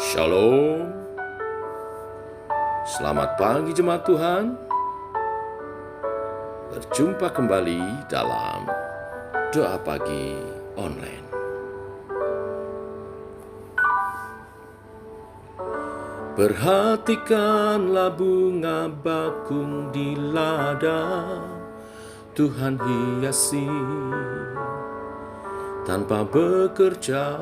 Shalom. Selamat pagi jemaat Tuhan. Berjumpa kembali dalam Doa Pagi Online. Perhatikanlah bunga bakung di ladang, Tuhan hiasi tanpa bekerja.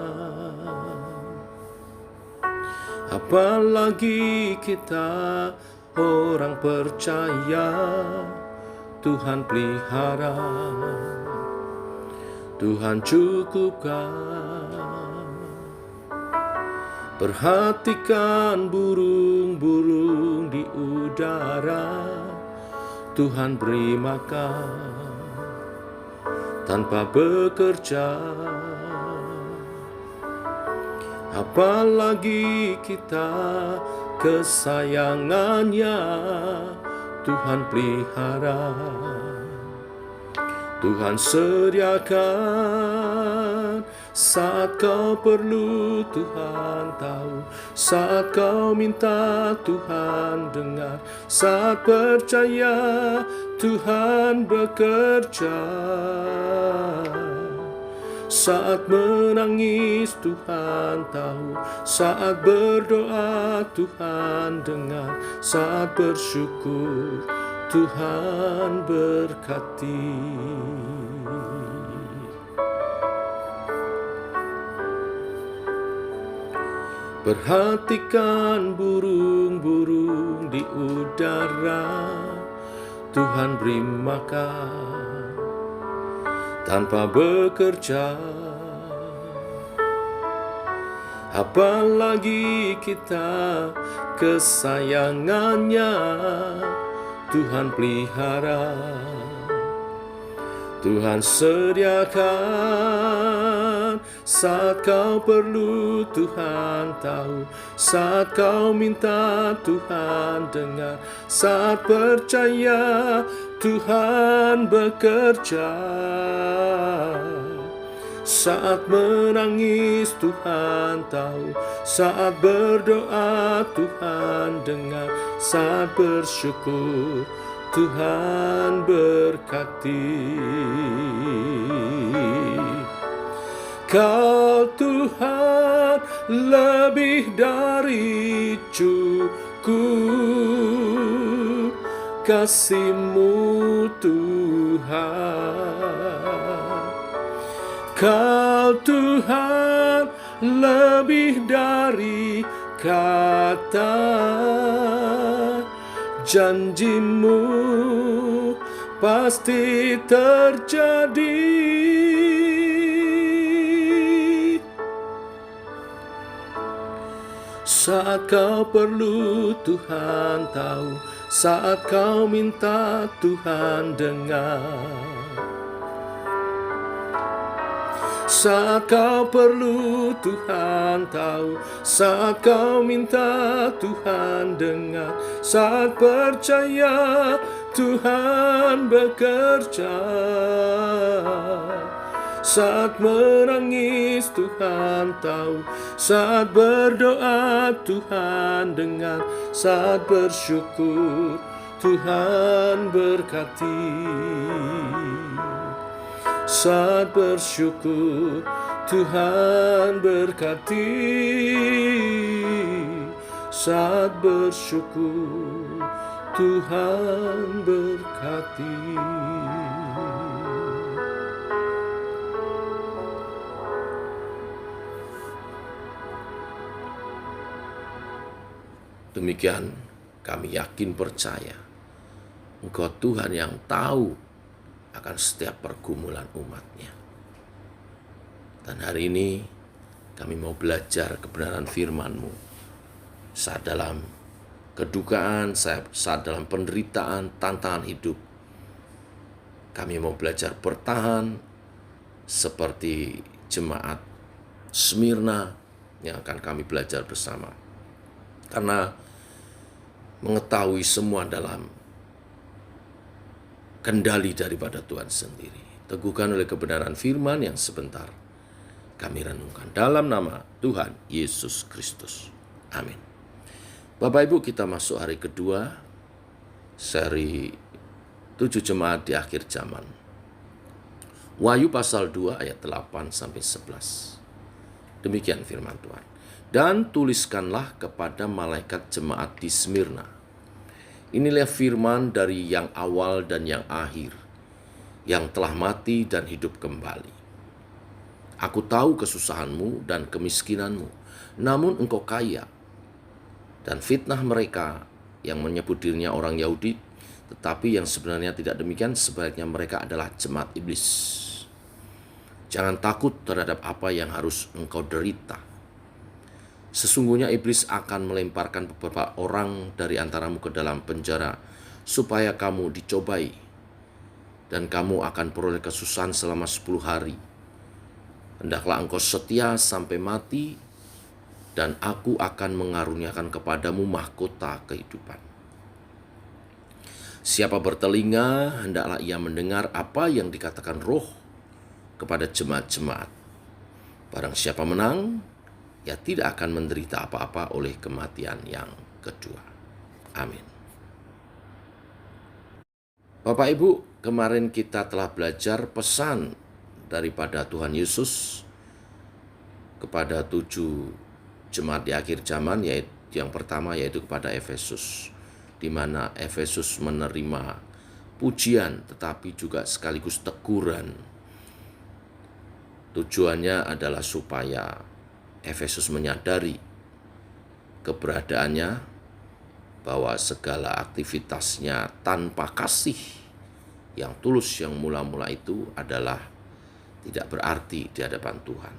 Apalagi kita orang percaya, Tuhan pelihara, Tuhan cukupkan. Perhatikan burung-burung di udara, Tuhan beri makan tanpa bekerja. Apalagi kita kesayangannya, Tuhan pelihara, Tuhan sediakan. Saat kau perlu Tuhan tahu, saat kau minta Tuhan dengar, saat percaya Tuhan bekerja. Saat menangis Tuhan tahu, saat berdoa Tuhan dengar, saat bersyukur Tuhan berkati. Perhatikan burung-burung di udara, Tuhan beri makan tanpa bekerja. Apalagi kita kesayangannya, Tuhan pelihara, Tuhan sediakan. Saat kau perlu Tuhan tahu, saat kau minta Tuhan dengar, saat percaya Tuhan bekerja. Saat menangis Tuhan tahu, saat berdoa Tuhan dengar, saat bersyukur Tuhan berkati. Kau Tuhan lebih dari cukup, kasih-Mu Tuhan. Kau Tuhan lebih dari kata, janji-Mu pasti terjadi. Saat kau perlu Tuhan tahu, saat kau minta Tuhan dengar. Saat kau perlu Tuhan tahu, saat kau minta Tuhan dengar, saat percaya Tuhan bekerja. Saat menangis Tuhan tahu, saat berdoa Tuhan dengar, saat bersyukur Tuhan berkati. Saat bersyukur Tuhan berkati, saat bersyukur Tuhan berkati. Demikian kami yakin percaya Engkau Tuhan yang tahu akan setiap pergumulan umat-Nya. Dan hari ini kami mau belajar kebenaran firman-Mu. Saat dalam kedukaan, saat dalam penderitaan, tantangan hidup, kami mau belajar bertahan seperti jemaat Smyrna yang akan kami belajar bersama. Karena mengetahui semua dalam kendali daripada Tuhan sendiri. Teguhkan oleh kebenaran firman yang sebentar kami renungkan dalam nama Tuhan Yesus Kristus. Amin. Bapak Ibu, kita masuk hari kedua seri 7 jemaat di akhir zaman. Wahyu pasal 2 ayat 8 sampai 11. Demikian firman Tuhan. Dan tuliskanlah kepada malaikat jemaat di Smyrna. Inilah firman dari yang awal dan yang akhir, yang telah mati dan hidup kembali. Aku tahu kesusahanmu dan kemiskinanmu, namun engkau kaya. Dan fitnah mereka yang menyebut dirinya orang Yahudi, tetapi yang sebenarnya tidak demikian, sebaliknya mereka adalah jemaat iblis. Jangan takut terhadap apa yang harus engkau derita. Sesungguhnya iblis akan melemparkan beberapa orang dari antaramu ke dalam penjara, supaya kamu dicobai, dan kamu akan peroleh kesusahan selama 10 hari. Hendaklah engkau setia sampai mati, dan aku akan mengaruniakan kepadamu mahkota kehidupan. Siapa bertelinga, hendaklah ia mendengar apa yang dikatakan Roh kepada jemaat-jemaat. Barang siapa menang, ia tidak akan menderita apa-apa oleh kematian yang kedua. Amin. Bapak Ibu, kemarin kita telah belajar pesan daripada Tuhan Yesus kepada 7 jemaat di akhir zaman, yaitu yang pertama yaitu kepada Efesus, di mana Efesus menerima pujian tetapi juga sekaligus teguran. Tujuannya adalah supaya Efesus menyadari keberadaannya, bahwa segala aktivitasnya tanpa kasih yang tulus yang mula-mula itu adalah tidak berarti di hadapan Tuhan.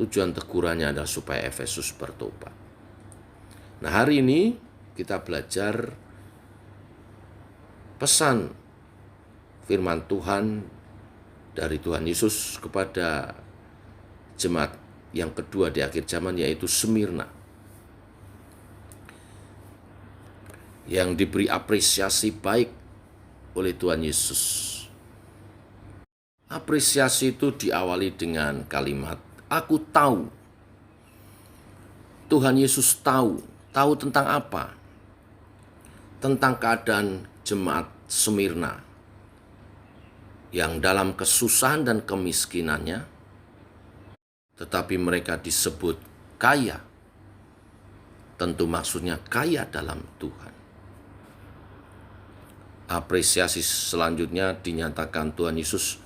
Tujuan tegurannya adalah supaya Efesus bertobat. Nah, hari ini kita belajar pesan firman Tuhan dari Tuhan Yesus kepada jemaat yang kedua di akhir zaman, yaitu Smyrna, yang diberi apresiasi baik oleh Tuhan Yesus. Apresiasi itu diawali dengan kalimat, aku tahu. Tuhan Yesus tahu tentang apa? Tentang keadaan jemaat Smyrna yang dalam kesusahan dan kemiskinannya, tetapi mereka disebut kaya. Tentu maksudnya kaya dalam Tuhan. Apresiasi selanjutnya dinyatakan Tuhan Yesus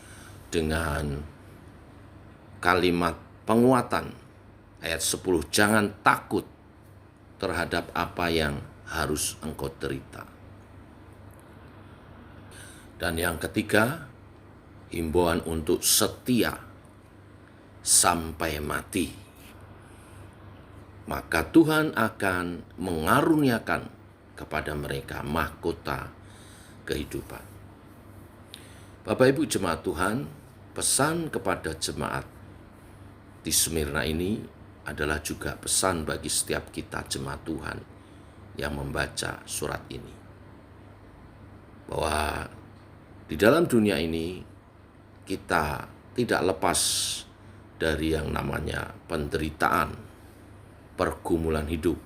dengan kalimat penguatan. Ayat 10, jangan takut terhadap apa yang harus engkau derita. Dan yang ketiga, himbauan untuk setia sampai mati. Maka Tuhan akan mengaruniakan kepada mereka mahkota kehidupan. Bapak Ibu jemaat Tuhan, pesan kepada jemaat di Smyrna ini adalah juga pesan bagi setiap kita jemaat Tuhan yang membaca surat ini. Bahwa di dalam dunia ini kita tidak lepas dari yang namanya penderitaan, pergumulan hidup,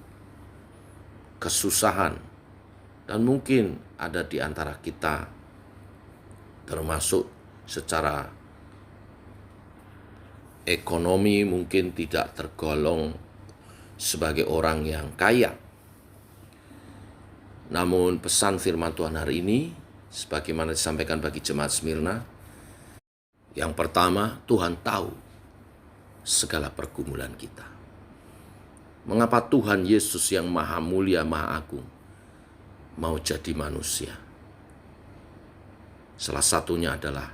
kesusahan, dan mungkin ada di antara kita termasuk secara ekonomi mungkin tidak tergolong sebagai orang yang kaya. Namun pesan firman Tuhan hari ini, sebagaimana disampaikan bagi jemaat Smyrna, yang pertama, Tuhan tahu segala pergumulan kita. Mengapa Tuhan Yesus yang maha mulia, maha agung, mau jadi manusia? Salah satunya adalah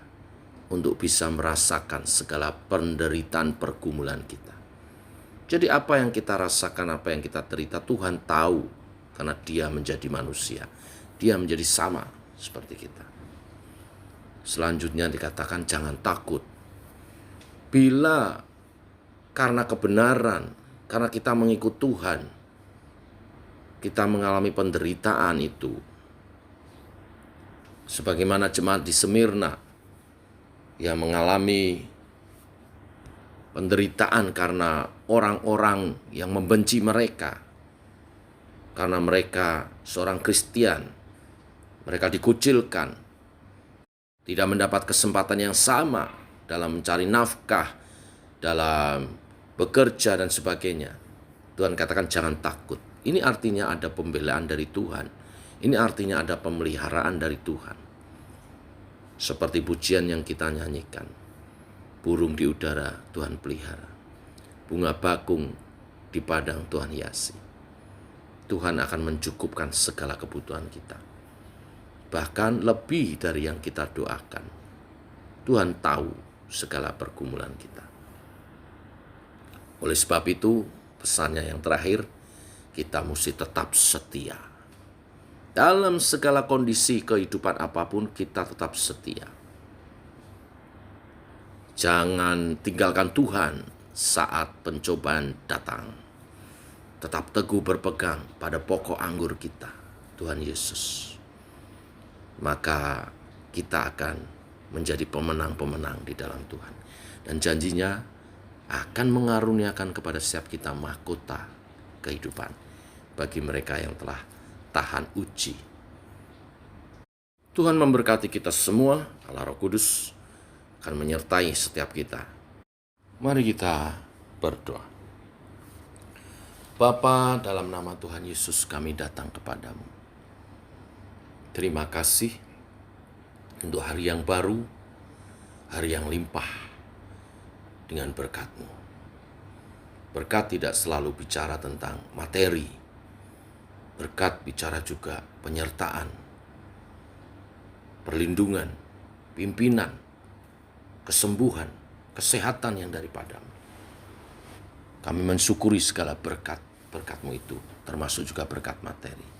untuk bisa merasakan segala penderitaan pergumulan kita. Jadi apa yang kita rasakan, apa yang kita derita, Tuhan tahu, karena Dia menjadi manusia. Dia menjadi sama seperti kita. Selanjutnya dikatakan jangan takut. Bila karena kebenaran, karena kita mengikut Tuhan, kita mengalami penderitaan itu, sebagaimana jemaat di Smyrna yang mengalami penderitaan karena orang-orang yang membenci mereka, karena mereka seorang Kristen, mereka dikucilkan, tidak mendapat kesempatan yang sama dalam mencari nafkah, dalam bekerja dan sebagainya. Tuhan katakan jangan takut. Ini artinya ada pembelaan dari Tuhan. Ini artinya ada pemeliharaan dari Tuhan. Seperti pujian yang kita nyanyikan. Burung di udara Tuhan pelihara. Bunga bakung di padang Tuhan hiasi. Tuhan akan mencukupkan segala kebutuhan kita. Bahkan lebih dari yang kita doakan. Tuhan tahu segala pergumulan kita. Oleh sebab itu, pesannya yang terakhir, kita mesti tetap setia. Dalam segala kondisi kehidupan apapun, kita tetap setia. Jangan tinggalkan Tuhan saat pencobaan datang. Tetap teguh berpegang pada pokok anggur kita, Tuhan Yesus. Maka kita akan menjadi pemenang-pemenang di dalam Tuhan. Dan janjinya akan mengaruniakan kepada setiap kita mahkota kehidupan bagi mereka yang telah tahan uji. Tuhan memberkati kita semua. Allah Roh Kudus akan menyertai setiap kita. Mari kita berdoa. Bapa, dalam nama Tuhan Yesus kami datang kepadamu. Terima kasih untuk hari yang baru, hari yang limpah dengan berkat-Mu. Berkat tidak selalu bicara tentang materi. Berkat bicara juga penyertaan, perlindungan, pimpinan, kesembuhan, kesehatan yang daripada-Mu. Kami mensyukuri segala berkat-Mu itu, termasuk juga berkat materi.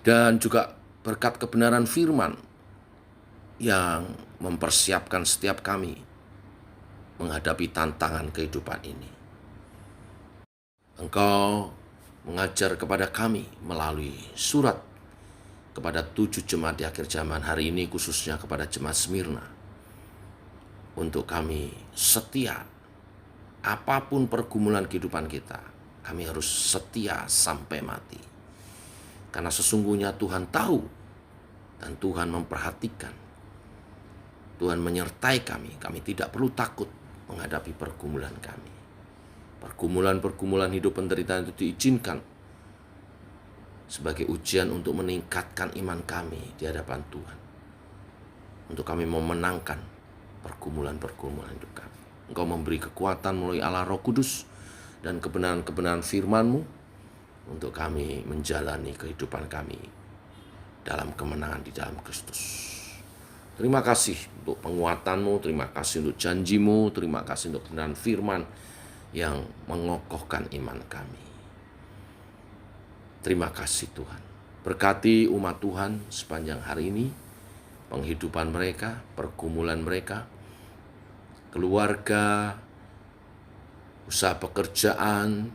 Dan juga berkat kebenaran firman yang mempersiapkan setiap kami menghadapi tantangan kehidupan ini. Engkau mengajar kepada kami melalui surat kepada 7 jemaat di akhir zaman hari ini, khususnya kepada jemaat Smyrna. Untuk kami setia, apapun pergumulan kehidupan kita, kami harus setia sampai mati. Karena sesungguhnya Tuhan tahu dan Tuhan memperhatikan. Tuhan menyertai kami. Kami tidak perlu takut menghadapi pergumulan kami. Pergumulan-pergumulan hidup penderitaan itu diizinkan sebagai ujian untuk meningkatkan iman kami di hadapan Tuhan. Untuk kami memenangkan pergumulan-pergumulan hidup kami. Engkau memberi kekuatan melalui Allah Roh Kudus dan kebenaran-kebenaran firman-Mu untuk kami menjalani kehidupan kami dalam kemenangan di dalam Kristus. Terima kasih untuk penguatan-Mu, terima kasih untuk janji-Mu, terima kasih untuk kebenaran firman yang mengokohkan iman kami. Terima kasih Tuhan. Berkati umat Tuhan sepanjang hari ini, penghidupan mereka, pergumulan mereka, keluarga, usaha pekerjaan,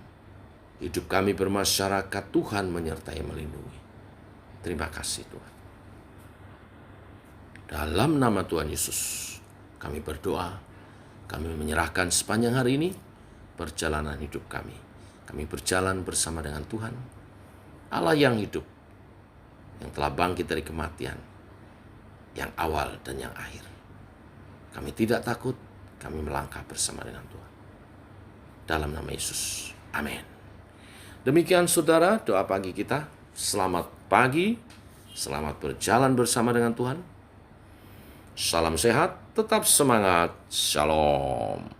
hidup kami bermasyarakat. Tuhan menyertai melindungi. Terima kasih Tuhan. Dalam nama Tuhan Yesus kami berdoa, kami menyerahkan sepanjang hari ini perjalanan hidup kami. Kami berjalan bersama dengan Tuhan, Allah yang hidup, yang telah bangkit dari kematian, yang awal dan yang akhir. Kami tidak takut, kami melangkah bersama dengan Tuhan. Dalam nama Yesus, amin. Demikian saudara, doa pagi kita. Selamat pagi, selamat berjalan bersama dengan Tuhan. Salam sehat, tetap semangat, shalom.